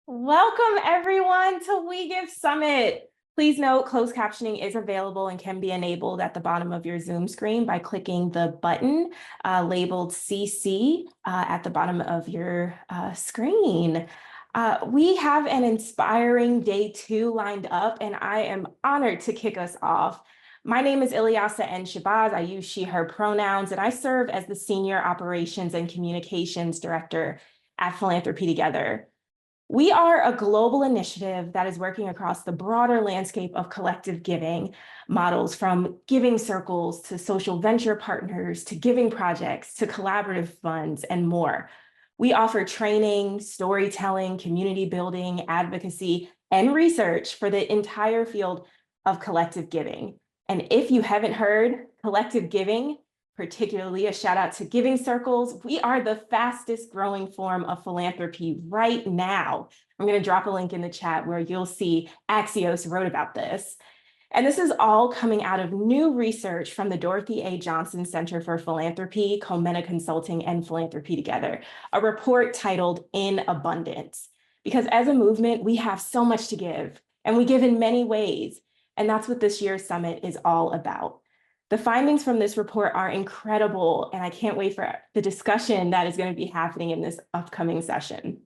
Welcome everyone to We Give Summit. Please note closed captioning is available and can be enabled at the bottom of your Zoom screen by clicking the button labeled CC at the bottom of your screen. We have an inspiring day 2 lined up, and I am honored to kick us off. My name is Loson-Ceballos. I use she, her pronouns, and I serve as the Senior Operations and Communications Director at Philanthropy Together. We are a global initiative that is working across the broader landscape of collective giving models, from giving circles to social venture partners to giving projects to collaborative funds and more. We offer training, storytelling, community building, advocacy, and research for the entire field of collective giving. And if you haven't heard, collective giving, particularly a shout out to Giving Circles, we are the fastest growing form of philanthropy right now. I'm going to drop a link in the chat where you'll see Axios wrote about this. And this is all coming out of new research from the Dorothy A. Johnson Center for Philanthropy, Colmena-Consulting, and Philanthropy Together, a report titled In Abundance. Because as a movement, we have so much to give, and we give in many ways. And that's what this year's summit is all about. The findings from this report are incredible, and I can't wait for the discussion that is going to be happening in this upcoming session.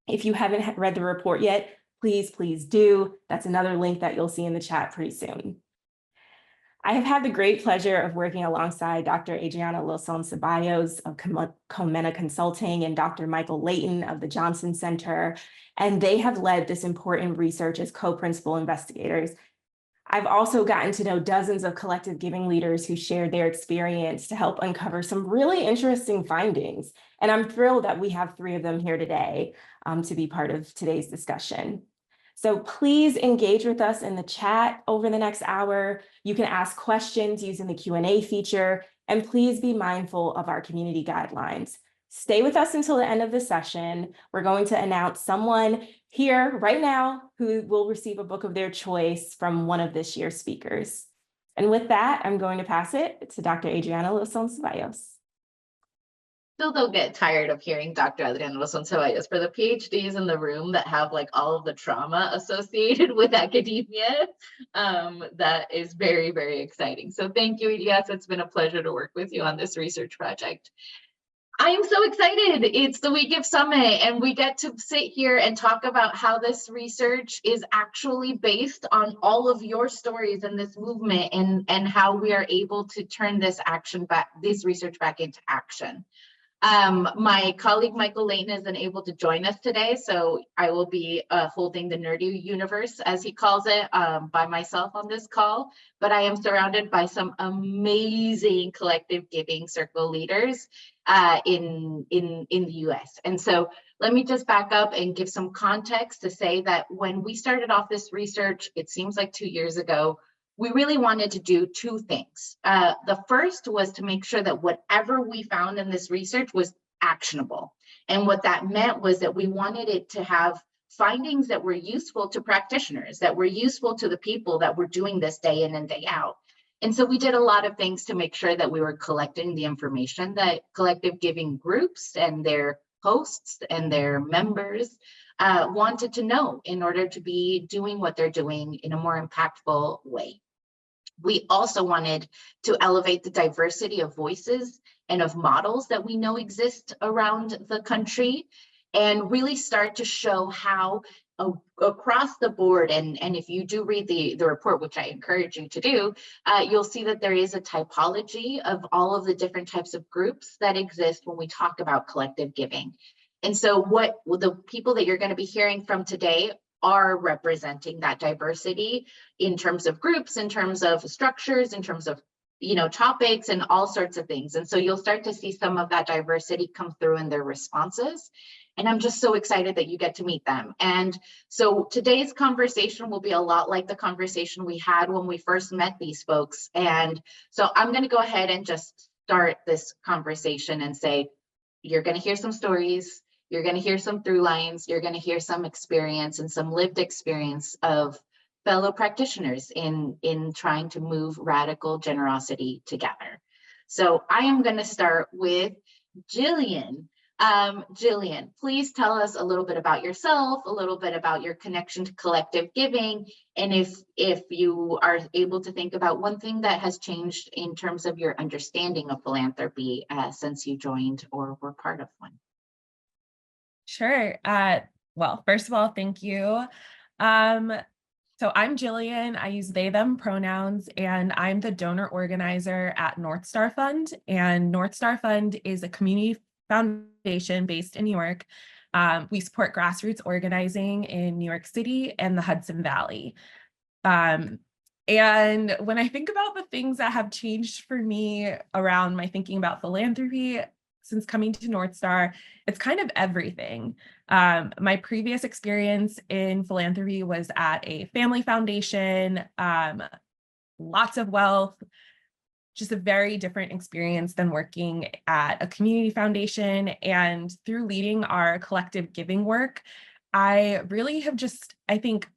If you haven't read the report yet, please do. That's another link that you'll see in the chat pretty soon. I have had the great pleasure of working alongside Dr. Adriana Loson-Ceballos of Colmena-Consulting and Dr. Michael Layton of the Johnson Center, and they have led this important research as co-principal investigators. I've also gotten to know dozens of collective giving leaders who shared their experience to help uncover some really interesting findings. And I'm thrilled that we have 3 of them here today to be part of today's discussion. So please engage with us in the chat over the next hour. You can ask questions using the Q&A feature, and please be mindful of our community guidelines. Stay with us until the end of the session. We're going to announce someone here right now who will receive a book of their choice from one of this year's speakers. And with that, I'm going to pass it to Dr. Adriana Loson-Ceballos. Still don't get tired of hearing Dr. Adriana Loson-Ceballos. For the PhDs in the room that have like all of the trauma associated with academia, that is very, very exciting. So thank you, Yes, it's been a pleasure to work with you on this research project. I am so excited. It's the We Give Summit, and we get to sit here and talk about how this research is actually based on all of your stories in this movement, and how we are able to turn this research back into action. My colleague Michael Layton isn't able to join us today, so I will be holding the nerdy universe, as he calls it, by myself on this call. But I am surrounded by some amazing collective giving circle leaders in the US. And so let me just back up and give some context to say that when we started off this research, it seems like 2 years ago, we really wanted to do 2 things. The first was to make sure that whatever we found in this research was actionable. And what that meant was that we wanted it to have findings that were useful to practitioners, that were useful to the people that were doing this day in and day out. And so we did a lot of things to make sure that we were collecting the information that collective giving groups and their hosts and their members wanted to know in order to be doing what they're doing in a more impactful way. We also wanted to elevate the diversity of voices and of models that we know exist around the country, and really start to show how across the board, and if you do read the report, which I encourage you to do, you'll see that there is a typology of all of the different types of groups that exist when we talk about collective giving. And so what the people that you're going to be hearing from today are representing that diversity in terms of groups, in terms of structures, in terms of topics, and all sorts of things. And so you'll start to see some of that diversity come through in their responses. And I'm just so excited that you get to meet them. And so today's conversation will be a lot like the conversation we had when we first met these folks. And so I'm going to go ahead and just start this conversation and say, you're going to hear some stories. You're going to hear some through lines. You're going to hear some experience and some lived experience of fellow practitioners in trying to move radical generosity together. So I am going to start with Jillian. Jillian, please tell us a little bit about yourself, a little bit about your connection to collective giving, and if you are able to think about one thing that has changed in terms of your understanding of philanthropy since you joined or were part of one. Sure. Well, first of all, thank you. So I'm Jillian. I use they, them pronouns, and I'm the donor organizer at North Star Fund. And North Star Fund is a community foundation based in New York. We support grassroots organizing in New York City and the Hudson Valley. And when I think about the things that have changed for me around my thinking about philanthropy since coming to North Star, it's kind of everything. My previous experience in philanthropy was at a family foundation, lots of wealth, just a very different experience than working at a community foundation. And through leading our collective giving work, I really have just, I think,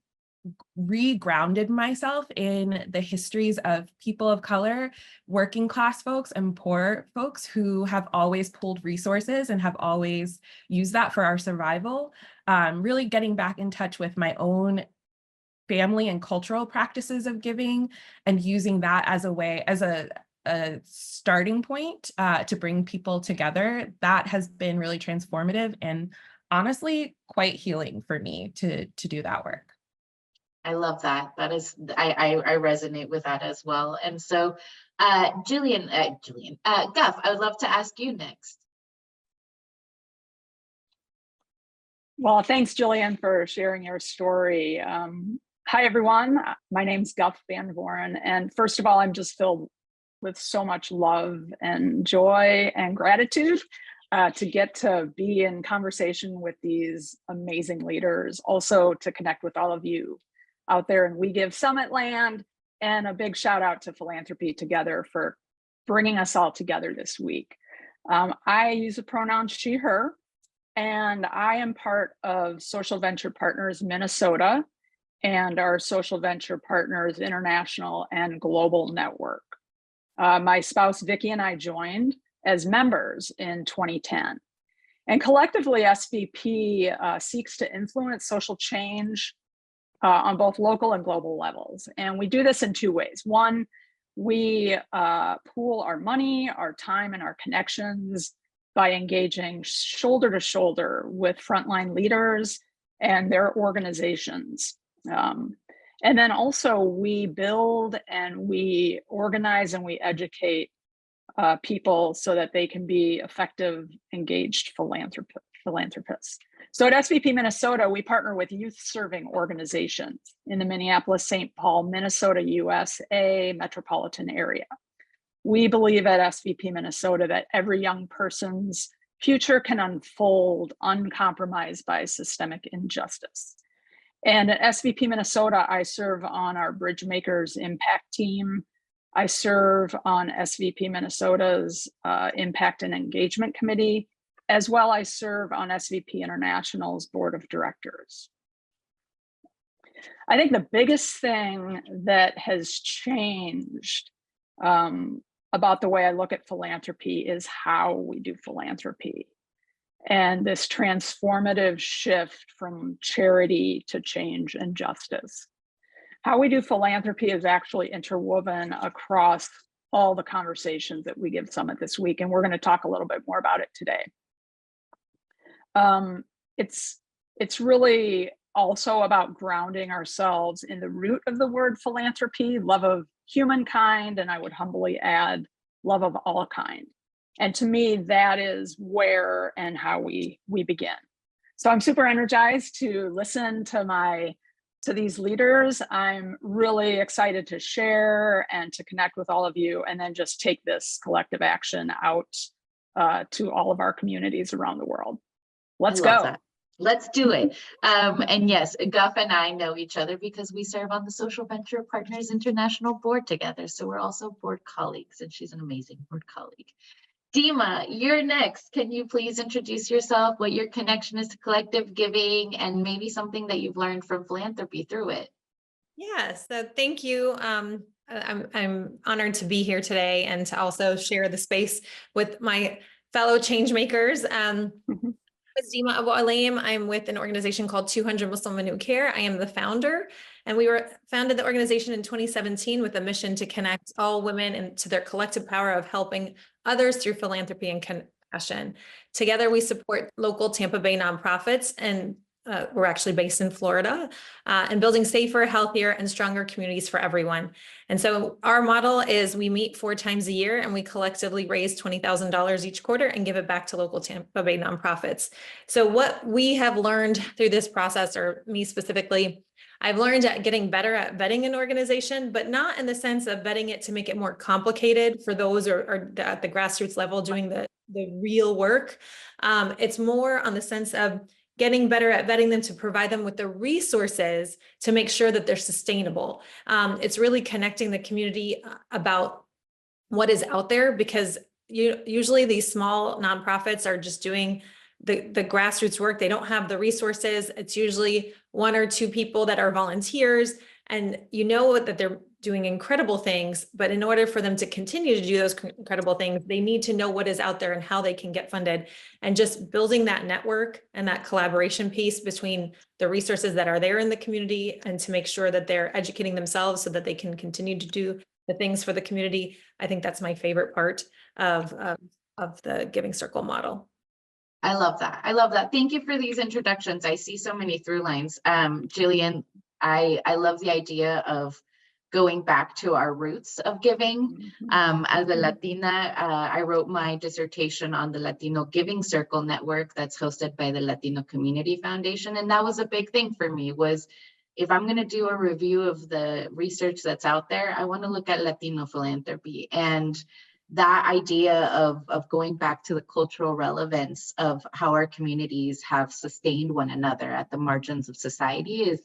re-grounded myself in the histories of people of color, working class folks, and poor folks who have always pulled resources and have always used that for our survival. Really getting back in touch with my own family and cultural practices of giving and using that as a way, as a starting point to bring people together. That has been really transformative and honestly quite healing for me to do that work. I love that. That is, I resonate with that as well. And so, Guff, I would love to ask you next. Well, thanks, Jillian, for sharing your story. Hi, everyone. My name's Guff Van Voren. And first of all, I'm just filled with so much love and joy and gratitude to get to be in conversation with these amazing leaders, also to connect with all of you out there in We Give Summit land, and a big shout out to Philanthropy Together for bringing us all together this week. I use the pronoun she, her, and I am part of Social Venture Partners Minnesota and our Social Venture Partners International and Global Network. My spouse Vicki and I joined as members in 2010. And collectively, SVP seeks to influence social change on both local and global levels. And we do this in two ways. One, we pool our money, our time, and our connections by engaging shoulder to shoulder with frontline leaders and their organizations. And then also we build and we organize and we educate people so that they can be effective, engaged philanthropists. So at SVP Minnesota, we partner with youth-serving organizations in the Minneapolis-St. Paul, Minnesota, USA metropolitan area. We believe at SVP Minnesota that every young person's future can unfold uncompromised by systemic injustice. And at SVP Minnesota, I serve on our Bridgemakers Impact team. I serve on SVP Minnesota's Impact and Engagement Committee, as well I serve on SVP International's Board of Directors. I think the biggest thing that has changed about the way I look at philanthropy is how we do philanthropy. And this transformative shift from charity to change and justice. How we do philanthropy is actually interwoven across all the conversations that We Give Summit this week, and we're going to talk a little bit more about it today. It's really also about grounding ourselves in the root of the word philanthropy, love of humankind, and I would humbly add, love of all kind. And to me, that is where and how we begin. So I'm super energized to listen to these leaders. I'm really excited to share and to connect with all of you, and then just take this collective action out to all of our communities around the world. Let's go. That. Let's do it. And yes, Guff and I know each other because we serve on the Social Venture Partners International Board together. So we're also board colleagues, and she's an amazing board colleague. Dima, you're next. Can you please introduce yourself, what your connection is to collective giving, and maybe something that you've learned from philanthropy through it? Yeah, so thank you. I'm honored to be here today and to also share the space with my fellow change makers. Mhm. It's Dima Abu Alaim. I'm with an organization called 200 Muslim Women Who Care. I am the founder, and we were founded the organization in 2017 with a mission to connect all women into their collective power of helping others through philanthropy and compassion. Together, we support local Tampa Bay nonprofits, and we're actually based in Florida, and building safer, healthier, and stronger communities for everyone. And so our model is we meet 4 times a year and we collectively raise $20,000 each quarter and give it back to local Tampa Bay nonprofits. So what we have learned through this process, or me specifically, I've learned at getting better at vetting an organization, but not in the sense of vetting it to make it more complicated for those or at the grassroots level doing the real work. It's more on the sense of getting better at vetting them to provide them with the resources to make sure that they're sustainable. It's really connecting the community about what is out there, because usually these small nonprofits are just doing the grassroots work. They don't have the resources. It's usually 1 or 2 people that are volunteers, and you know that they're doing incredible things, but in order for them to continue to do those incredible things, they need to know what is out there and how they can get funded. And just building that network and that collaboration piece between the resources that are there in the community and to make sure that they're educating themselves so that they can continue to do the things for the community. I think that's my favorite part of the Giving Circle model. I love that. I love that. Thank you for these introductions. I see so many through lines. Jillian, I love the idea of going back to our roots of giving. As a Latina, I wrote my dissertation on the Latino Giving Circle network that's hosted by the Latino Community Foundation. And that was a big thing for me, was if I'm going to do a review of the research that's out there, I want to look at Latino philanthropy. And that idea of going back to the cultural relevance of how our communities have sustained one another at the margins of society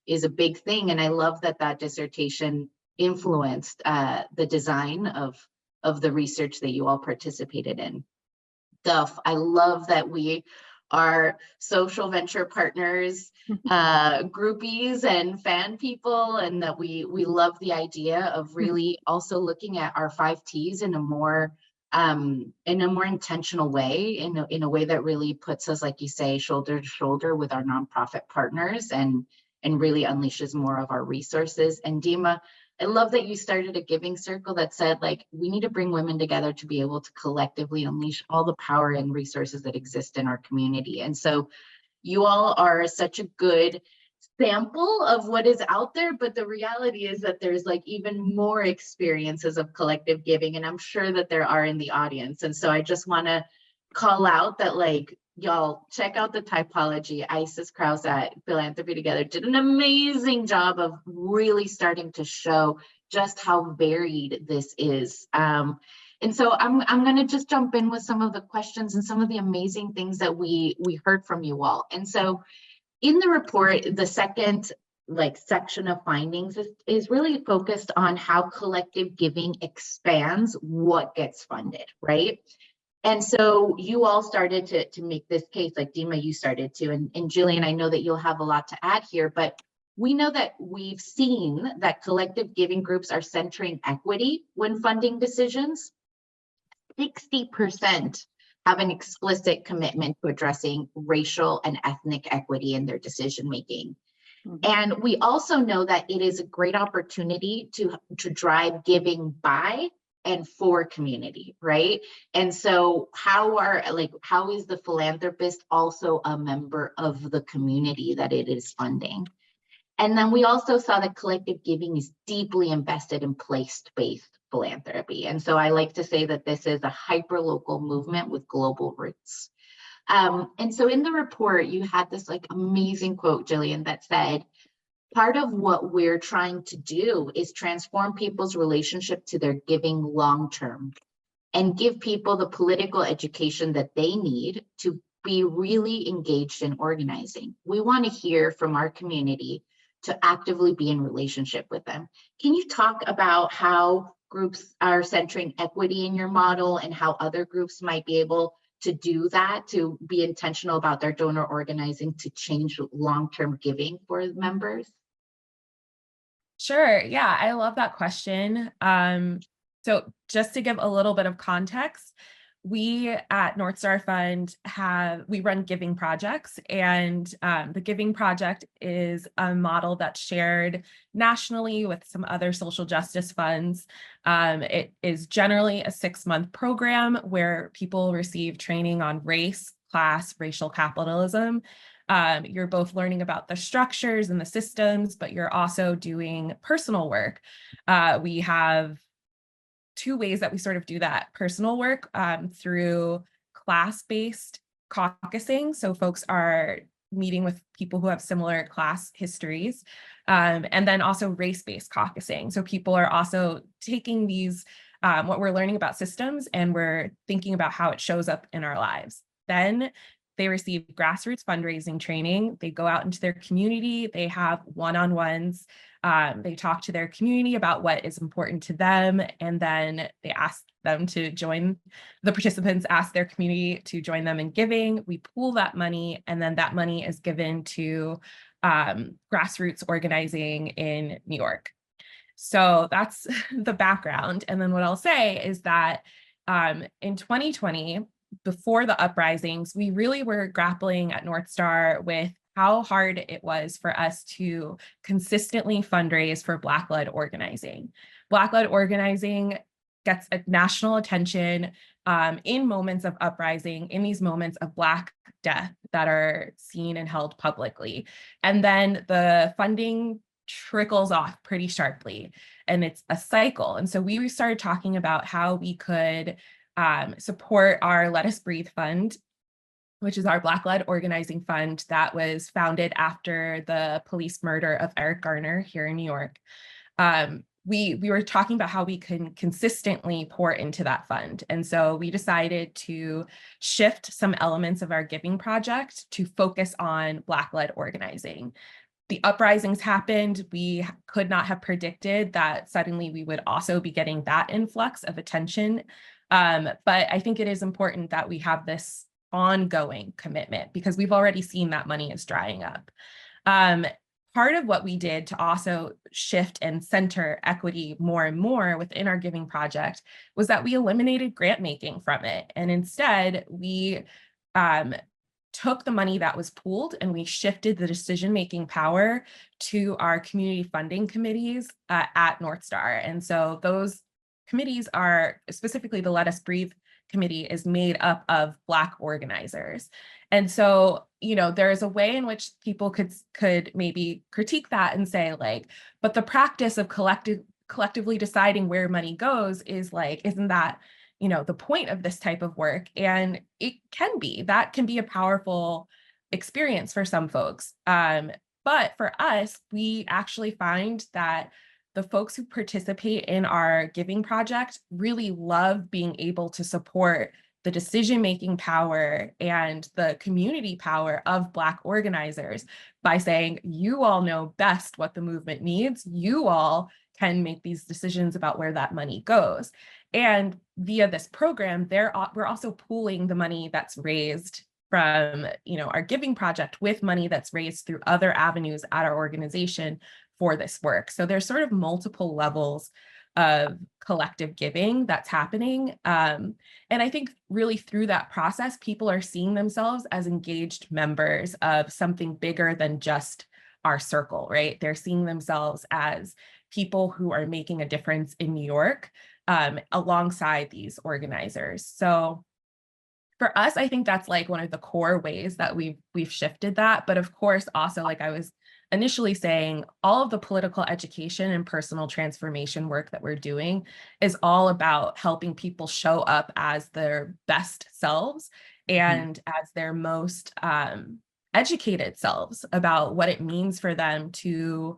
is a big thing. And I love that that dissertation influenced the design of the research that you all participated in. Duff, I love that we are social venture partners, groupies and fan people, and that we love the idea of really also looking at our 5 T's in a more intentional way, in a way that really puts us, like you say, shoulder to shoulder with our nonprofit partners and really unleashes more of our resources. And Dima, I love that you started a giving circle that said, like, we need to bring women together to be able to collectively unleash all the power and resources that exist in our community. And so you all are such a good sample of what is out there, but the reality is that there's like even more experiences of collective giving, and I'm sure that there are in the audience. And so I just want to call out that, like, y'all check out the typology. Isis Krause at Philanthropy Together did an amazing job of really starting to show just how varied this is. And so I'm going to just jump in with some of the questions and some of the amazing things that we heard from you all. And so in the report, the second section of findings is really focused on how collective giving expands what gets funded, right? And so you all started to make this case, like Dima, you started to, and Jillian, I know that you'll have a lot to add here, but we know that we've seen that collective giving groups are centering equity when funding decisions. 60% have an explicit commitment to addressing racial and ethnic equity in their decision-making. And we also know that it is a great opportunity to drive giving by and for community, right? And so how is the philanthropist also a member of the community that it is funding? And then we also saw that collective giving is deeply invested in place-based philanthropy. And so I like to say that this is a hyper-local movement with global roots. And so in the report, you had this amazing quote, Jillian, that said, part of what we're trying to do is transform people's relationship to their giving long-term and give people the political education that they need to be really engaged in organizing. We want to hear from our community to actively be in relationship with them. Can you talk about how groups are centering equity in your model and how other groups might be able to do that, to be intentional about their donor organizing to change long-term giving for members? Sure. Yeah, I love that question. So just to give a little bit of context, we at North Star Fund we run giving projects, and the giving project is a model that's shared nationally with some other social justice funds. It is generally a 6-month program where people receive training on race, class, racial capitalism. You're both learning about the structures and the systems, but you're also doing personal work. We have 2 ways that we sort of do that personal work, through class-based caucusing. So folks are meeting with people who have similar class histories, and then also race-based caucusing. So people are also taking these, what we're learning about systems, and we're thinking about how it shows up in our lives. Then they receive grassroots fundraising training. They go out into their community. They have one-on-ones. They talk to their community about what is important to them, and then they ask them to join. The participants ask their community to join them in giving. We pool that money, and then that money is given to grassroots organizing in New York. So that's the background. And then what I'll say is that in 2020, before the uprisings, we really were grappling at North Star with how hard it was for us to consistently fundraise for Black-led organizing. Black-led organizing gets a national attention in moments of uprising, in these moments of Black death that are seen and held publicly. And then the funding trickles off pretty sharply, and it's a cycle. And so we started talking about how we could support our Let Us Breathe Fund, which is our Black-led organizing fund that was founded after the police murder of Eric Garner here in New York. We were talking about how we can consistently pour into that fund. And so we decided to shift some elements of our giving project to focus on Black-led organizing. The uprisings happened. We could not have predicted that suddenly we would also be getting that influx of attention. But I think it is important that we have this ongoing commitment, because we've already seen that money is drying up. Part of what we did to also shift and center equity more and more within our giving project was that we eliminated grant making from it. And instead, we took the money that was pooled and we shifted the decision-making power to our community funding committees at North Star. And so those committees are, specifically the Let Us Breathe committee, is made up of Black organizers. And so, you know, there is a way in which people could maybe critique that and say, like, but the practice of collectively deciding where money goes is like, isn't that, you know, the point of this type of work? And that can be a powerful experience for some folks. But for us, we actually find that the folks who participate in our giving project really love being able to support the decision-making power and the community power of Black organizers by saying, you all know best what the movement needs. You all can make these decisions about where that money goes. And via this program, we're also pooling the money that's raised from, you know, our giving project with money that's raised through other avenues at our organization for this work. So there's sort of multiple levels of collective giving that's happening. And I think really through that process, people are seeing themselves as engaged members of something bigger than just our circle, right? They're seeing themselves as people who are making a difference in New York alongside these organizers. So for us, I think that's like one of the core ways that we've shifted that. But of course, also, like I was initially saying, all of the political education and personal transformation work that we're doing is all about helping people show up as their best selves and as their most educated selves about what it means for them to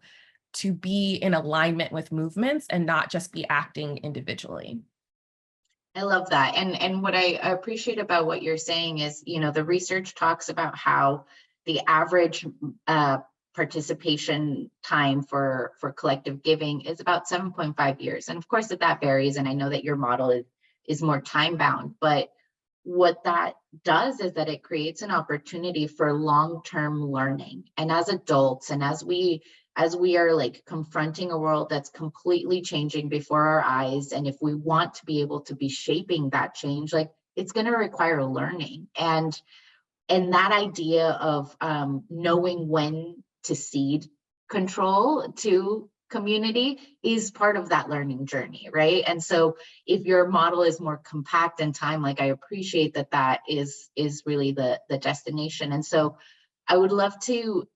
be in alignment with movements and not just be acting individually. I love that. And what I appreciate about what you're saying is, you know, the research talks about how the average participation time for collective giving is about 7.5 years. And of course that varies. And I know that your model is more time bound, but what that does is that it creates an opportunity for long-term learning. And as adults, and as we are like confronting a world that's completely changing before our eyes, and if we want to be able to be shaping that change, like it's going to require learning. And that idea of knowing when to cede control to community is part of that learning journey, right? And so if your model is more compact in time, like I appreciate that is really the destination. And so I would love to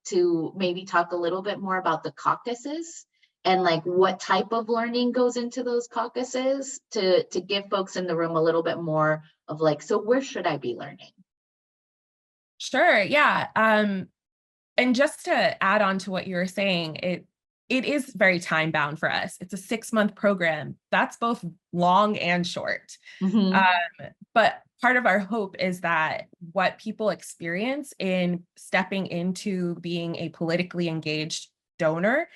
maybe talk a little bit more about the caucuses and like what type of learning goes into those caucuses to give folks in the room a little bit more of like, so where should I be learning? Sure, yeah. And just to add on to what you were saying, it is very time bound for us. It's a 6-month program. That's both long and short. But part of our hope is that what people experience in stepping into being a politically engaged donor,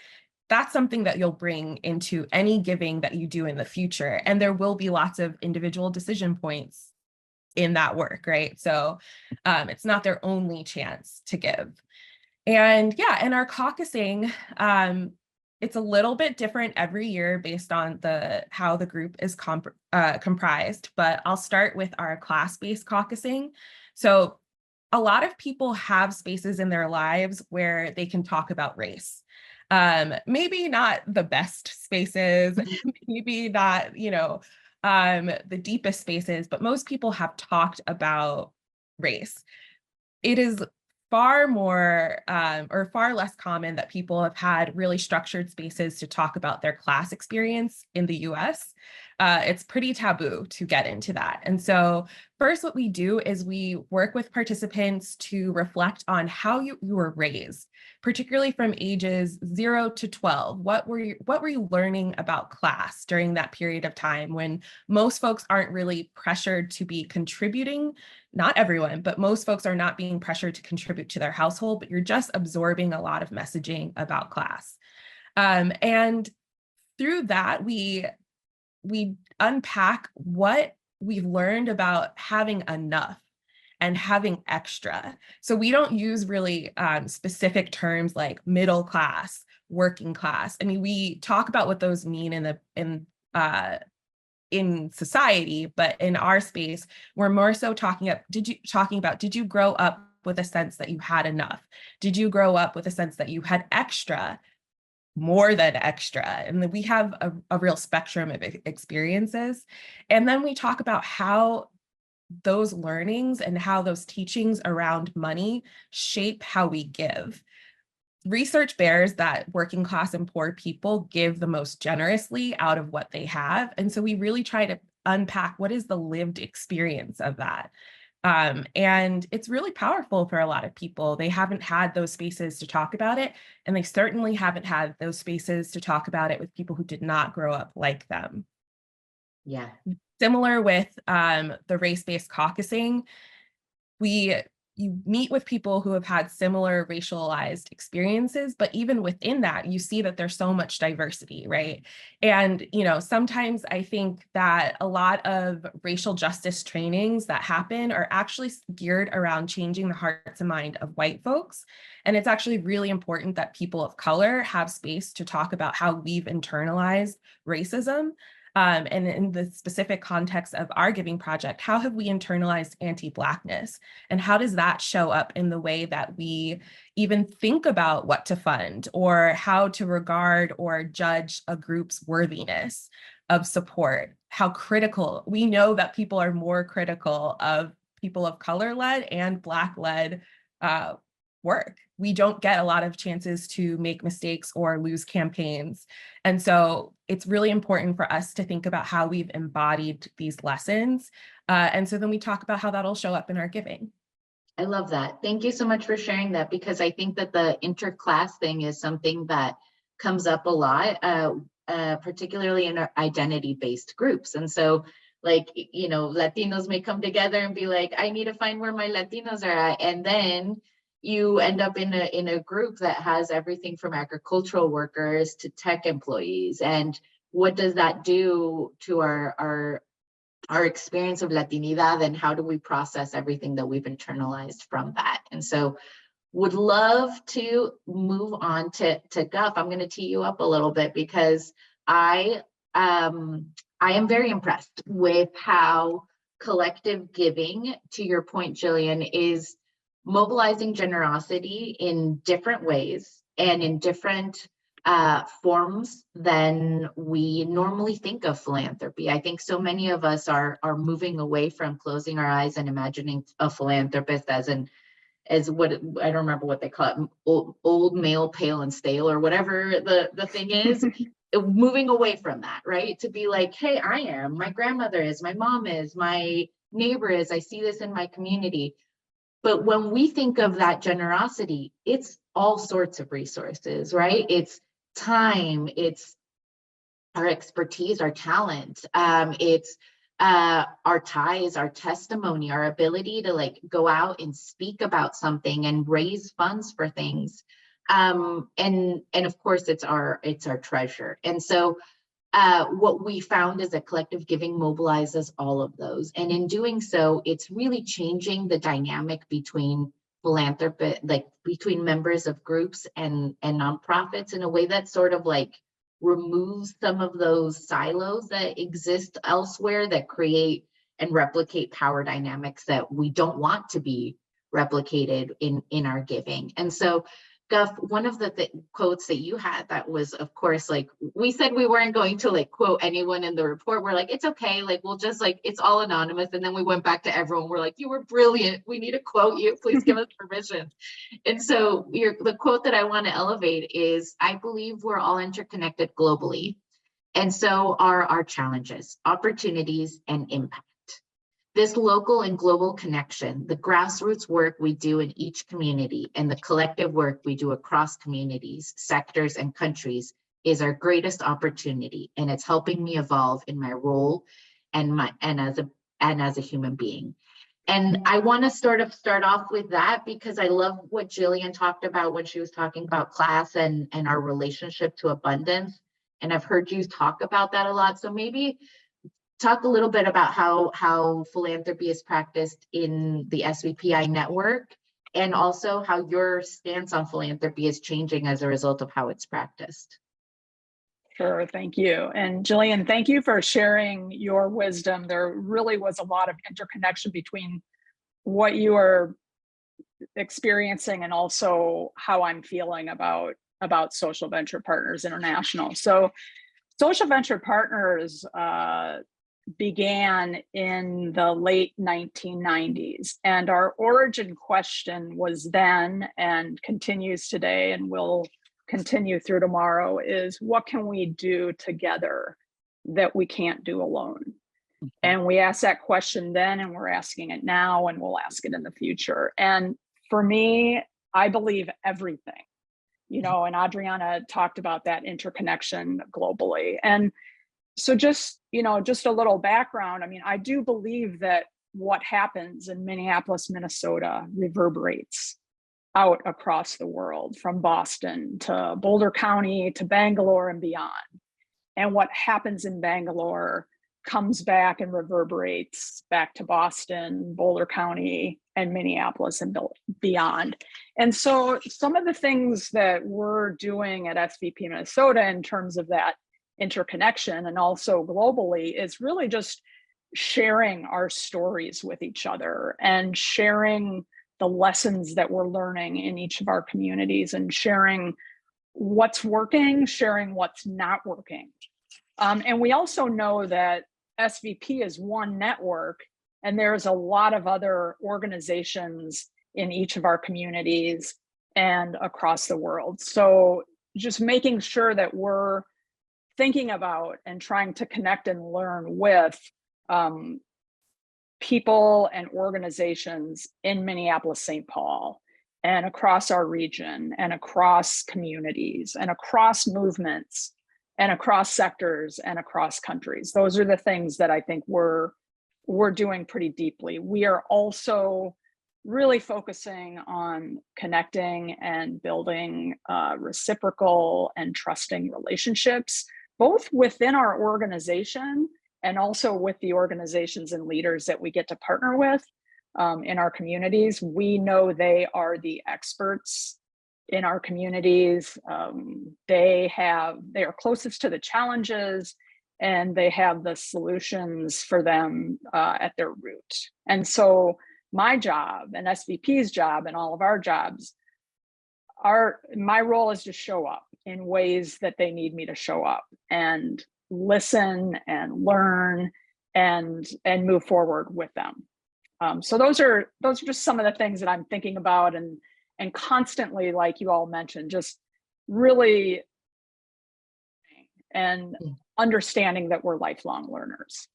that's something that you'll bring into any giving that you do in the future. And there will be lots of individual decision points in that work, right? So it's not their only chance to give. And yeah, in our caucusing, it's a little bit different every year based on how the group is comprised, but I'll start with our class-based caucusing. So a lot of people have spaces in their lives where they can talk about race. Maybe not the best spaces, maybe not, the deepest spaces, but most people have talked about race. It is far more or far less common that people have had really structured spaces to talk about their class experience in the US. It's pretty taboo to get into that. And so first, what we do is we work with participants to reflect on how you were raised, particularly from ages 0 to 12. What were you learning about class during that period of time when most folks aren't really pressured to be contributing? Not everyone, but most folks are not being pressured to contribute to their household, but you're just absorbing a lot of messaging about class. And through that, we unpack what we've learned about having enough and having extra. So we don't use really specific terms like middle class, working class. I mean, we talk about what those mean in society, but in our space, we're more so talking about, did you grow up with a sense that you had enough? Did you grow up with a sense that you had extra, more than extra? And we have a real spectrum of experiences. And then we talk about how those learnings and how those teachings around money shape how we give. Research bears that working class and poor people give the most generously out of what they have. And so we really try to unpack what is the lived experience of that. And it's really powerful for a lot of people. They haven't had those spaces to talk about it, and they certainly haven't had those spaces to talk about it with people who did not grow up like them. Yeah. Similar with the race-based caucusing, you meet with people who have had similar racialized experiences, but even within that, you see that there's so much diversity, right? And, sometimes I think that a lot of racial justice trainings that happen are actually geared around changing the hearts and mind of white folks. And it's actually really important that people of color have space to talk about how we've internalized racism. And in the specific context of our giving project, how have we internalized anti-Blackness? And how does that show up in the way that we even think about what to fund or how to regard or judge a group's worthiness of support? How critical, we know that people are more critical of people of color-led and Black-led work. We don't get a lot of chances to make mistakes or lose campaigns. And so it's really important for us to think about how we've embodied these lessons. And so then we talk about how that'll show up in our giving. I love that. Thank you so much for sharing that, because I think that the interclass thing is something that comes up a lot, particularly in our identity-based groups. And so Latinos may come together and be like, I need to find where my Latinos are at. And then you end up in a group that has everything from agricultural workers to tech employees. And what does that do to our experience of Latinidad, and how do we process everything that we've internalized from that? And so would love to move on to Guff. I'm going to tee you up a little bit, because I am very impressed with how collective giving, to your point, Jillian, is mobilizing generosity in different ways and in different forms than we normally think of philanthropy. I think so many of us are moving away from closing our eyes and imagining a philanthropist as what, I don't remember what they call it, old male, pale and stale, or whatever the thing is. Moving away from that, right? To be like, hey, I am, my grandmother is, my mom is, my neighbor is, I see this in my community. But when we think of that generosity, it's all sorts of resources, right? It's time, it's our expertise, our talent, it's our ties, our testimony, our ability to like go out and speak about something and raise funds for things. And of course it's our treasure. And so what we found is that collective giving mobilizes all of those. And in doing so, it's really changing the dynamic between philanthropy, like between members of groups and nonprofits, in a way that sort of like removes some of those silos that exist elsewhere that create and replicate power dynamics that we don't want to be replicated in our giving. And so Guff, one of the quotes that you had that was, of course, like we said we weren't going to like quote anyone in the report. We're like, it's okay, like we'll just like, it's all anonymous. And then we went back to everyone. We're like, you were brilliant. We need to quote you. Please give us permission. And so the quote that I want to elevate is, I believe we're all interconnected globally. And so are our challenges, opportunities, and impact. This local and global connection, the grassroots work we do in each community and the collective work we do across communities, sectors, and countries is our greatest opportunity, and it's helping me evolve in my role and as a human being. And I want to sort of start off with that because I love what Jillian talked about when she was talking about class and our relationship to abundance. And I've heard you talk about that a lot. So maybe talk a little bit about how philanthropy is practiced in the SVPI network, and also how your stance on philanthropy is changing as a result of how it's practiced. Sure, thank you. And Jillian, thank you for sharing your wisdom. There really was a lot of interconnection between what you are experiencing and also how I'm feeling about Social Venture Partners International. So Social Venture Partners began in the late 1990s, and our origin question was then, and continues today and will continue through tomorrow, is what can we do together that we can't do alone? And we asked that question then, and we're asking it now, and we'll ask it in the future. And for me, I believe everything, you know, and Adriana talked about that interconnection globally. And so just, you know, just a little background. I mean, I do believe that what happens in Minneapolis, Minnesota reverberates out across the world, from Boston to Boulder County to Bangalore and beyond. And what happens in Bangalore comes back and reverberates back to Boston, Boulder County, and Minneapolis and beyond. And so some of the things that we're doing at SVP Minnesota in terms of that interconnection and also globally is really just sharing our stories with each other and sharing the lessons that we're learning in each of our communities and sharing what's working, sharing what's not working. And we also know that SVP is one network, and there's a lot of other organizations in each of our communities and across the world. So just making sure that we're thinking about and trying to connect and learn with people and organizations in Minneapolis, St. Paul, and across our region, and across communities, and across movements, and across sectors, and across countries. Those are the things that I think we're doing pretty deeply. We are also really focusing on connecting and building reciprocal and trusting relationships, both within our organization and also with the organizations and leaders that we get to partner with in our communities. We know they are the experts in our communities. They are closest to the challenges and they have the solutions for them at their root. And so my job and SVP's job and all of our jobs my role is to show up in ways that they need me to show up and listen and learn and move forward with them. So those are just some of the things that I'm thinking about and constantly, like you all mentioned, just really and understanding that we're lifelong learners.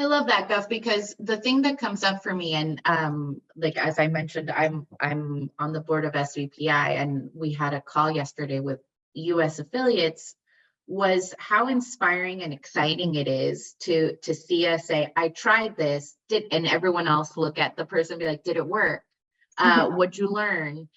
I love that, Gus, because the thing that comes up for me, and like as I mentioned, I'm on the board of SVPI, and we had a call yesterday with US affiliates, was how inspiring and exciting it is to see us say, I tried this, and everyone else look at the person and be like, did it work? What'd you learn?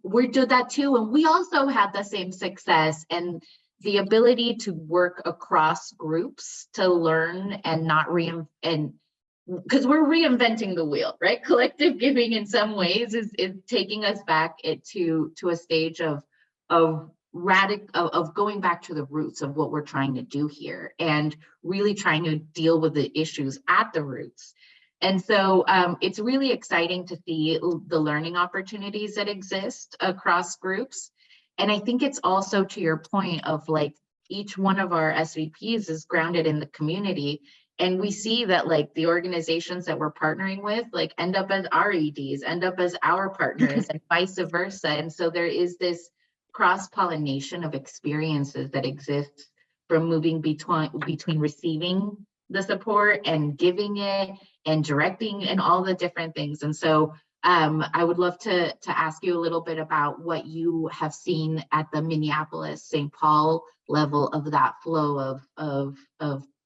We did that too, and we also had the same success. And the ability to work across groups to learn and not because we're reinventing the wheel, right? Collective giving in some ways is taking us back to a stage of going back to the roots of what we're trying to do here and really trying to deal with the issues at the roots. And so it's really exciting to see the learning opportunities that exist across groups. And I think it's also to your point of like each one of our SVPs is grounded in the community. And we see that like the organizations that we're partnering with like end up as our EDs, end up as our partners and vice versa. And so there is this cross-pollination of experiences that exists from moving between receiving the support and giving it and directing and all the different things. And so I would love to ask you a little bit about what you have seen at the Minneapolis, St. Paul level of that flow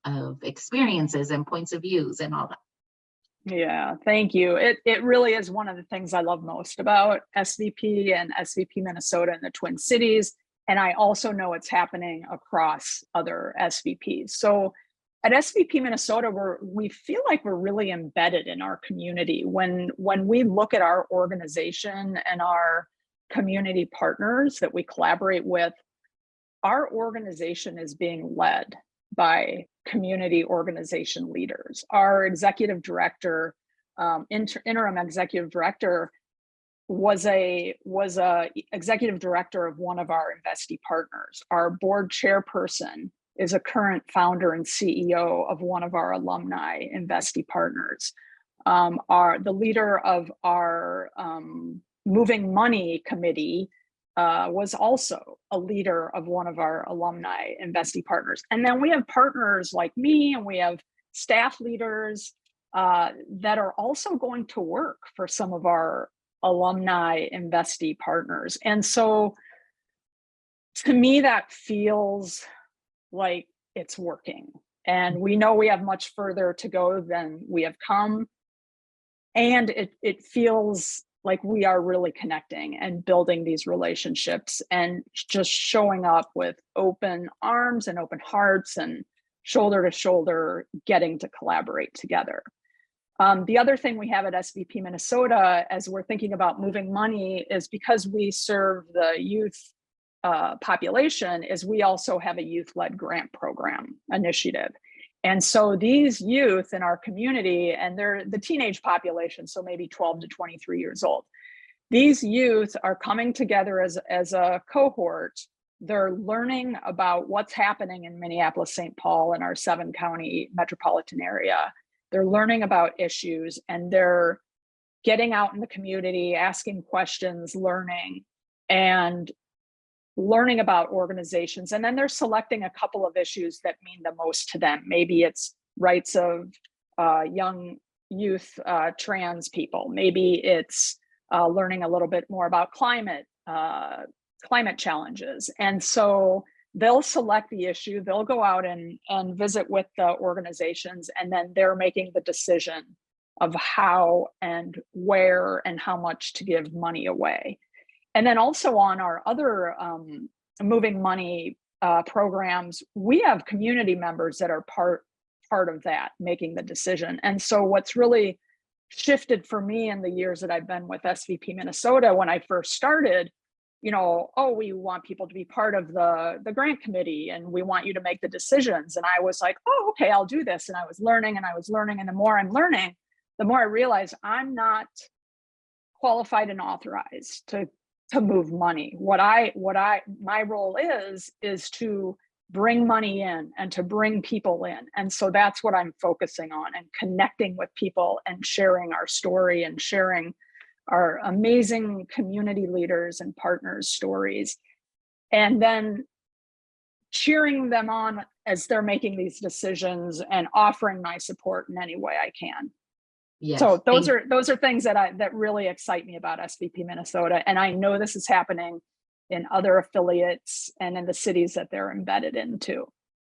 of experiences and points of views and all that. Yeah, thank you. It really is one of the things I love most about SVP and SVP Minnesota and the Twin Cities. And I also know it's happening across other SVPs. So at SVP Minnesota, we feel like we're really embedded in our community. When we look at our organization and our community partners that we collaborate with, our organization is being led by community organization leaders. Our executive director, interim executive director, was a executive director of one of our investee partners. Our board chairperson is a current founder and CEO of one of our alumni investee partners. The leader of our Moving Money committee was also a leader of one of our alumni investee partners. And then we have partners like me, and we have staff leaders that are also going to work for some of our alumni investee partners. And so to me, that feels like it's working. And we know we have much further to go than we have come. And it feels like we are really connecting and building these relationships and just showing up with open arms and open hearts and shoulder to shoulder, getting to collaborate together. The other thing we have at SVP Minnesota, as we're thinking about moving money, is because we serve the youth population, is we also have a youth-led grant program initiative. And so these youth in our community, and they're the teenage population, so maybe 12 to 23 years old, these youth are coming together as a cohort. They're learning about what's happening in Minneapolis, St. Paul, and our 7-county metropolitan area. They're learning about issues, and they're getting out in the community, asking questions, learning about organizations. And then they're selecting a couple of issues that mean the most to them. Maybe it's rights of young youth, trans people. Maybe it's learning a little bit more about climate challenges. And so they'll select the issue, they'll go out and visit with the organizations, and then they're making the decision of how and where and how much to give money away. And then also on our other moving money programs, we have community members that are part of that, making the decision. And so what's really shifted for me in the years that I've been with SVP Minnesota, when I first started, you know, oh, we want people to be part of the grant committee and we want you to make the decisions. And I was like, oh, okay, I'll do this. And I was learning and I was learning. And the more I'm learning, the more I realize I'm not qualified and authorized to move money. My role is to bring money in and to bring people in. And so that's what I'm focusing on, and connecting with people and sharing our story and sharing our amazing community leaders and partners' stories, and then cheering them on as they're making these decisions and offering my support in any way I can. Yes. So those are things that really excite me about SVP Minnesota. And I know this is happening in other affiliates and in the cities that they're embedded in too.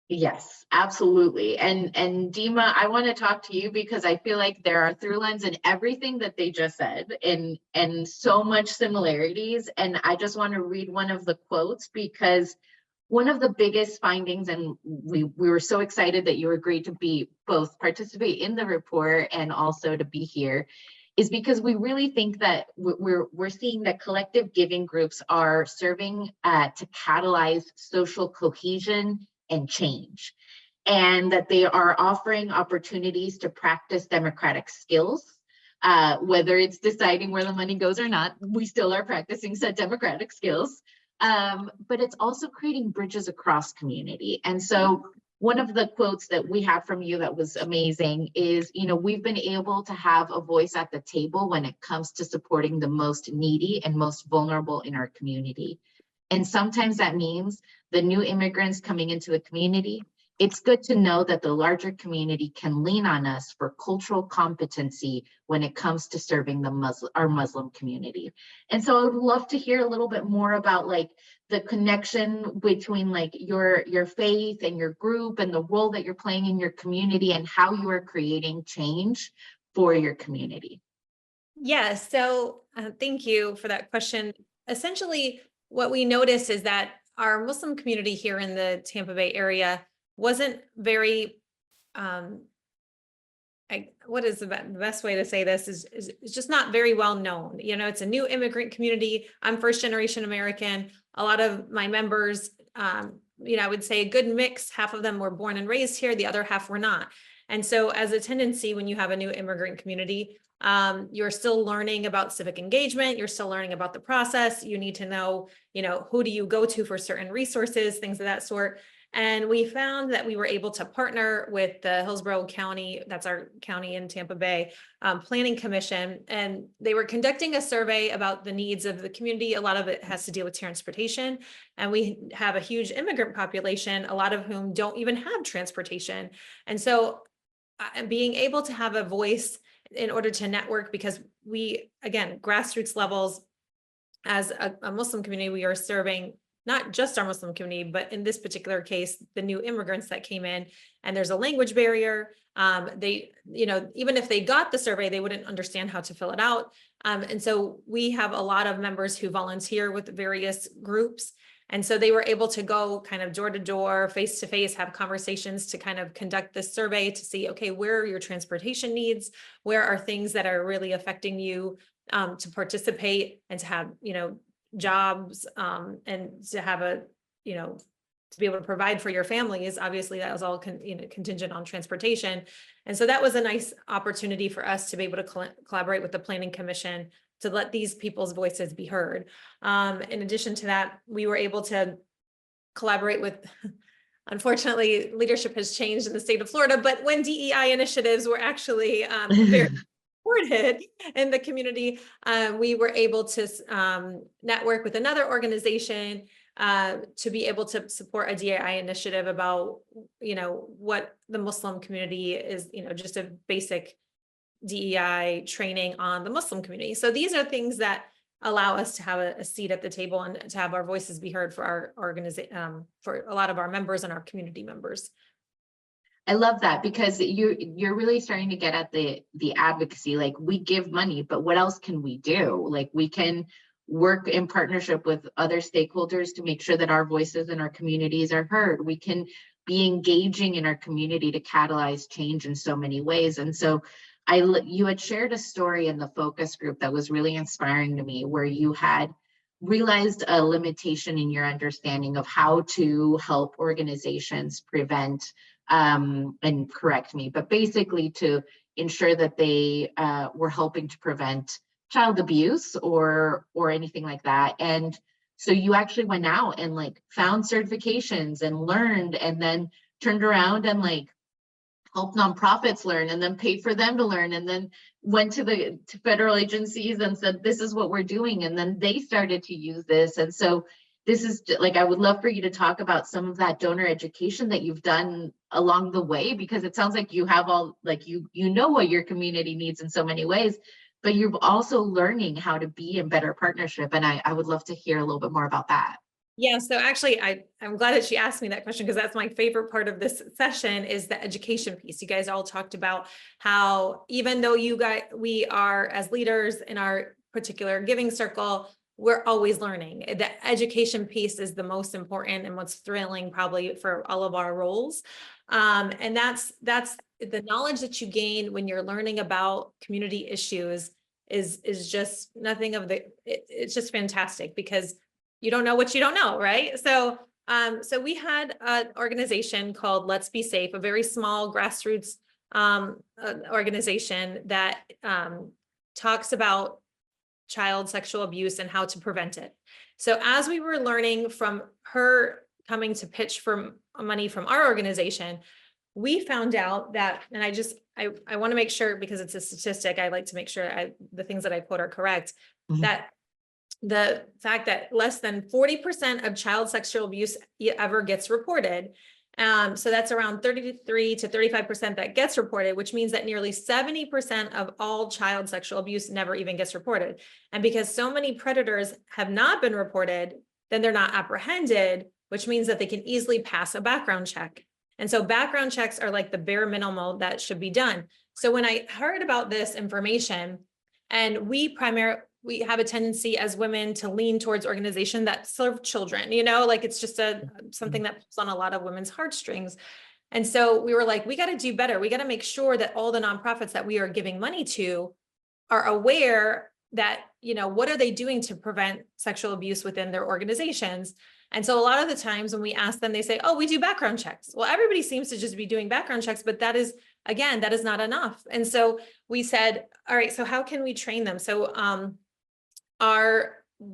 Yes, absolutely. And Dima, I want to talk to you because I feel like there are through lines in everything that they just said, and so much similarities. And I just want to read one of the quotes, because one of the biggest findings, and we were so excited that you agreed to be both participate in the report and also to be here, is because we really think that we're seeing that collective giving groups are serving to catalyze social cohesion and change, and that they are offering opportunities to practice democratic skills, whether it's deciding where the money goes or not. We still are practicing said democratic skills, but it's also creating bridges across community. And so one of the quotes that we had from you that was amazing is, you know, we've been able to have a voice at the table when it comes to supporting the most needy and most vulnerable in our community. And sometimes that means the new immigrants coming into the community. It's good to know that the larger community can lean on us for cultural competency when it comes to serving our Muslim community. And so I would love to hear a little bit more about like the connection between like your faith and your group and the role that you're playing in your community and how you are creating change for your community. Yeah, so thank you for that question. Essentially, what we noticed is that our Muslim community here in the Tampa Bay area wasn't very, what is the best way to say this is just not very well known. You know, it's a new immigrant community. I'm first generation American. A lot of my members, you know, I would say a good mix. Half of them were born and raised here. The other half were not. And so as a tendency, when you have a new immigrant community, you're still learning about civic engagement. You're still learning about the process. You need to know, you know, who do you go to for certain resources, things of that sort. And we found that we were able to partner with the Hillsborough County, that's our county in Tampa Bay, Planning Commission, and they were conducting a survey about the needs of the community. A lot of it has to deal with transportation, and we have a huge immigrant population, a lot of whom don't even have transportation. And so being able to have a voice in order to network, because we, again, grassroots levels, as a Muslim community, we are serving not just our Muslim community, but in this particular case, the new immigrants that came in, and there's a language barrier. They, you know, even if they got the survey, they wouldn't understand how to fill it out. And so we have a lot of members who volunteer with various groups. And so they were able to go kind of door to door, face to face, have conversations to kind of conduct this survey to see, okay, where are your transportation needs? Where are things that are really affecting you to participate and to have, you know, jobs and to have a, you know, to be able to provide for your families. Obviously that was all contingent on transportation. And so that was a nice opportunity for us to be able to collaborate with the Planning Commission to let these people's voices be heard. In addition to that, we were able to collaborate with, unfortunately, leadership has changed in the state of Florida, but when DEI initiatives were actually very supported in the community, we were able to network with another organization to be able to support a DEI initiative about, you know, what the Muslim community is, you know, just a basic DEI training on the Muslim community. So these are things that allow us to have a seat at the table and to have our voices be heard for our organization, for a lot of our members and our community members. I love that, because you're really starting to get at the advocacy. Like, we give money, but what else can we do? Like, we can work in partnership with other stakeholders to make sure that our voices in our communities are heard. We can be engaging in our community to catalyze change in so many ways. And so you had shared a story in the focus group that was really inspiring to me, where you had realized a limitation in your understanding of how to help organizations prevent, and correct me, but basically to ensure that they were helping to prevent child abuse or anything like that. And so you actually went out and like found certifications and learned, and then turned around and like helped nonprofits learn, and then paid for them to learn, and then went to federal agencies and said, this is what we're doing. And then they started to use this. And so this is like, I would love for you to talk about some of that donor education that you've done along the way, because it sounds like you have all, like you know what your community needs in so many ways, but you're also learning how to be in better partnership. And I would love to hear a little bit more about that. Yeah, so actually, I'm glad that she asked me that question, because that's my favorite part of this session is the education piece. You guys all talked about how even though we are as leaders in our particular giving circle, we're always learning. The education piece is the most important and what's thrilling probably for all of our roles. And that's the knowledge that you gain when you're learning about community issues is just nothing of it's just fantastic, because you don't know what you don't know, right? So, so we had an organization called Let's Be Safe, a very small grassroots organization that talks about child sexual abuse and how to prevent it. So as we were learning from her coming to pitch for money from our organization, we found out that, and I want to make sure, because it's a statistic, I like to make sure the things that I quote are correct, that the fact that less than 40% of child sexual abuse ever gets reported. So that's around 33 to 35% that gets reported, which means that nearly 70% of all child sexual abuse never even gets reported. And because so many predators have not been reported, then they're not apprehended, which means that they can easily pass a background check. And so background checks are like the bare minimum that should be done. So when I heard about this information, and we have a tendency as women to lean towards organizations that serve children, like it's just something that pulls on a lot of women's heartstrings. And so we were like, we got to do better. We got to make sure that all the nonprofits that we are giving money to are aware that, what are they doing to prevent sexual abuse within their organizations? And so a lot of the times when we ask them, they say, oh, we do background checks. Well, everybody seems to just be doing background checks, but that is not enough. And so we said, all right, so how can we train them? So,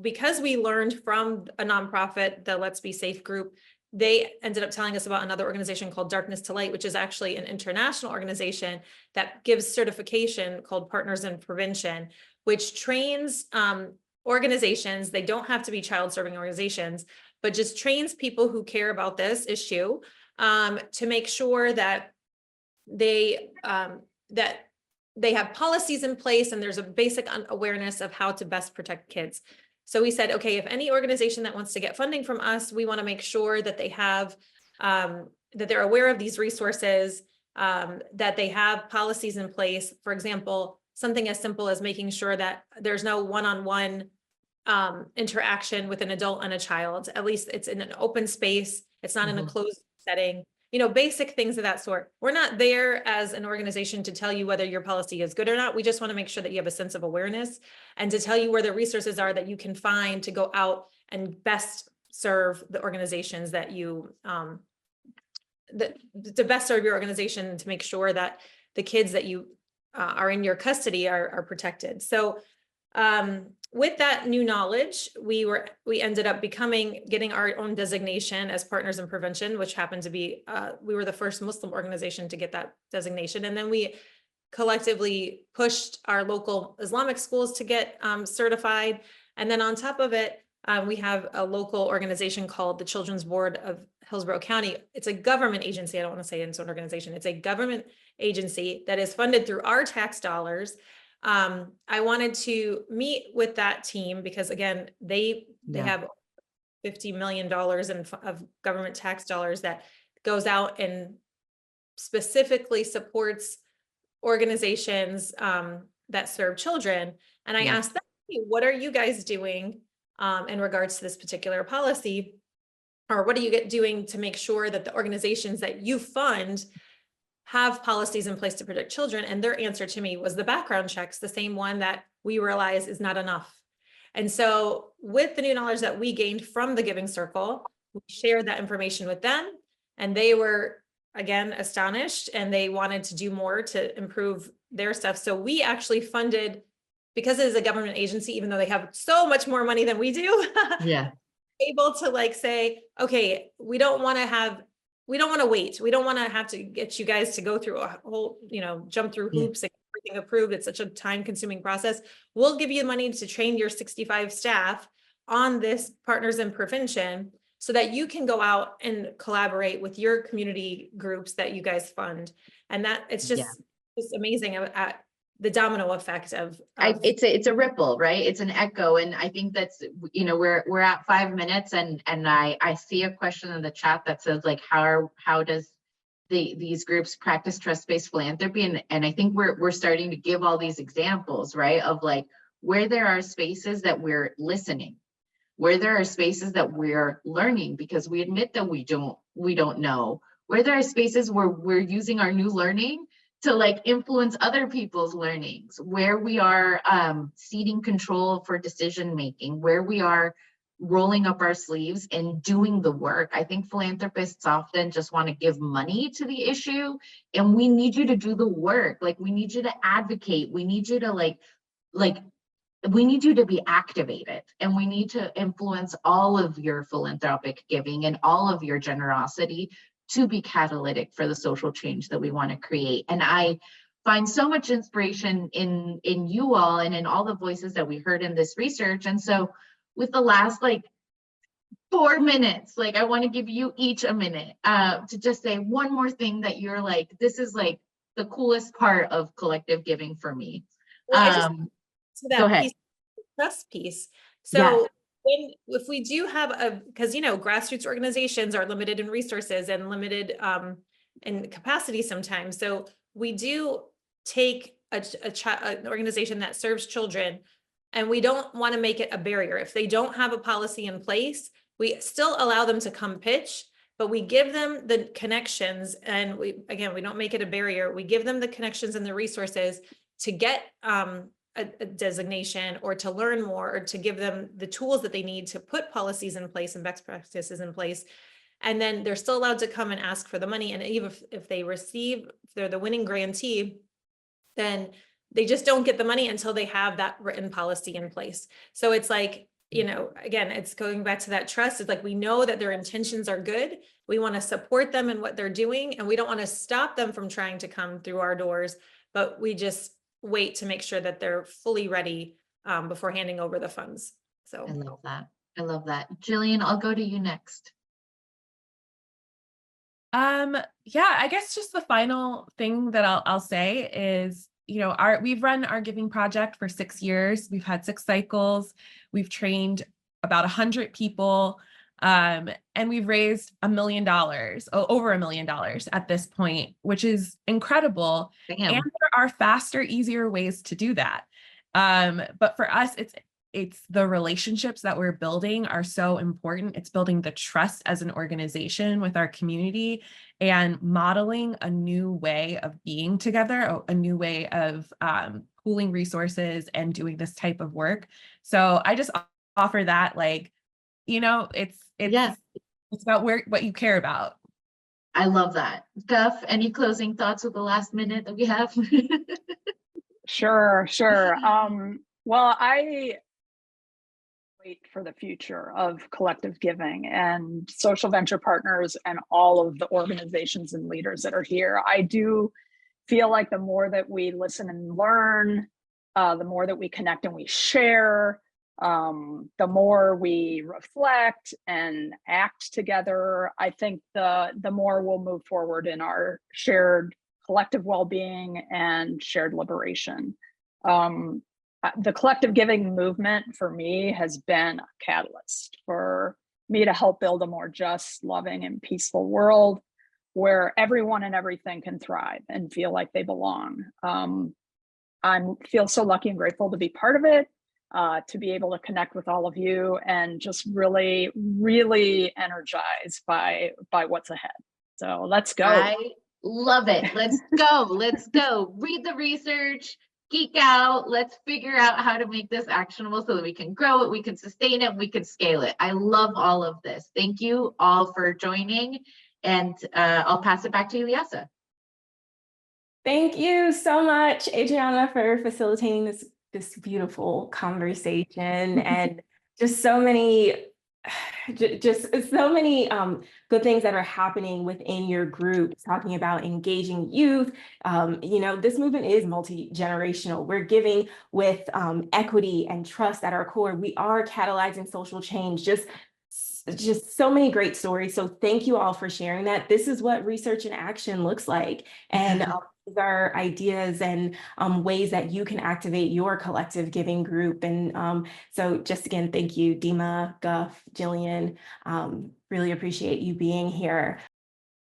because we learned from a nonprofit, the Let's Be Safe group, they ended up telling us about another organization called Darkness to Light, which is actually an international organization that gives certification called Partners in Prevention, which trains organizations. They don't have to be child serving organizations, but just trains people who care about this issue to make sure that they have policies in place and there's a basic awareness of how to best protect kids. So we said, okay, if any organization that wants to get funding from us, we want to make sure that they have, that they're aware of these resources, that they have policies in place. For example, something as simple as making sure that there's no one-on-one interaction with an adult and a child. At least it's in an open space. It's not in a closed setting. Basic things of that sort. We're not there as an organization to tell you whether your policy is good or not. We just want to make sure that you have a sense of awareness and to tell you where the resources are that you can find to go out and best serve the organizations that you, to best serve your organization, to make sure that the kids that you are in your custody are protected. So with that new knowledge, we ended up getting our own designation as Partners in Prevention, which happened to be, we were the first Muslim organization to get that designation. And then we collectively pushed our local Islamic schools to get certified. And then on top of it, we have a local organization called the Children's Board of Hillsborough County. It's a government agency. I don't want to say it's an organization. It's a government agency that is funded through our tax dollars. I wanted to meet with that team because again, they have $50 million of government tax dollars that goes out and specifically supports organizations that serve children. And I asked them, hey, what are you guys doing in regards to this particular policy? Or what are you doing to make sure that the organizations that you fund have policies in place to protect children? And their answer to me was the background checks, the same one that we realize is not enough. And so with the new knowledge that we gained from the Giving Circle, we shared that information with them, and they were, again, astonished, and they wanted to do more to improve their stuff. So we actually funded, because it is a government agency, even though they have so much more money than we do, Yeah. able to like say, okay, we don't want to wait. We don't want to have to get you guys to go through a whole, jump through hoops and get everything approved. It's such a time consuming process. We'll give you money to train your 65 staff on this Partners in Prevention, so that you can go out and collaborate with your community groups that you guys fund. And that it's just amazing at the domino effect of it's a ripple, right? It's an echo. And I think that's, we're at 5 minutes, and I see a question in the chat that says like, how does these groups practice trust-based philanthropy? And I think we're starting to give all these examples, right? Of like where there are spaces that we're listening, where there are spaces that we're learning because we admit that we don't know, where there are spaces where we're using our new learning to like influence other people's learnings, where we are ceding control for decision making, where we are rolling up our sleeves and doing the work. I think philanthropists often just want to give money to the issue, and we need you to do the work. Like we need you to advocate. We need you to we need you to be activated, and we need to influence all of your philanthropic giving and all of your generosity to be catalytic for the social change that we want to create. And I find so much inspiration in you all and in all the voices that we heard in this research. And so with the last 4 minutes, I want to give you each a minute to just say one more thing that you're like, this is like the coolest part of collective giving for me. To that Go ahead. piece, trust piece. So if we do have because grassroots organizations are limited in resources and limited in capacity sometimes. So we do take an organization that serves children, and we don't want to make it a barrier. If they don't have a policy in place, we still allow them to come pitch, but we give them the connections, and we don't make it a barrier. We give them the connections and the resources to get a designation, or to learn more, or to give them the tools that they need to put policies in place and best practices in place. And then they're still allowed to come and ask for the money. And even if they're the winning grantee, then they just don't get the money until they have that written policy in place. So it's like, again, it's going back to that trust. It's like, we know that their intentions are good. We want to support them in what they're doing, and we don't want to stop them from trying to come through our doors, but we just wait to make sure that they're fully ready before handing over the funds. So I love that. Jillian, I'll go to you next. I guess just the final thing that I'll say is, we've run our giving project for 6 years. We've had 6 cycles. We've trained about 100 people, and we've raised $1 million, over $1 million at this point, which is incredible. Damn. And there are faster, easier ways to do that. But for us, it's the relationships that we're building are so important. It's building the trust as an organization with our community and modeling a new way of being together, a new way of pooling resources and doing this type of work. So I just offer that, it's about what you care about. I love that. Guff, any closing thoughts with the last minute that we have? Sure. Well, I wait for the future of collective giving and social venture partners and all of the organizations and leaders that are here. I do feel like the more that we listen and learn, the more that we connect and we share, the more we reflect and act together, I think the more we'll move forward in our shared collective well-being and shared liberation. The collective giving movement for me has been a catalyst for me to help build a more just, loving, and peaceful world where everyone and everything can thrive and feel like they belong. I feel so lucky and grateful to be part of it, to be able to connect with all of you, and just really, really energized by what's ahead. So let's go. I love it. Let's go. Let's go. Read the research. geek out. Let's figure out how to make this actionable so that we can grow it, we can sustain it, we can scale it. I love all of this. Thank you all for joining, and I'll pass it back to Ilyasa. Thank you so much, Adriana, for facilitating this beautiful conversation and just so many good things that are happening within your group, talking about engaging youth. This movement is multi-generational. We're giving with equity and trust at our core. We are catalyzing social change. Just so many great stories. So thank you all for sharing that. This is what research and action looks like. And these are ideas and ways that you can activate your collective giving group. And so just again, thank you, Dima, Guff, Jillian. Really appreciate you being here.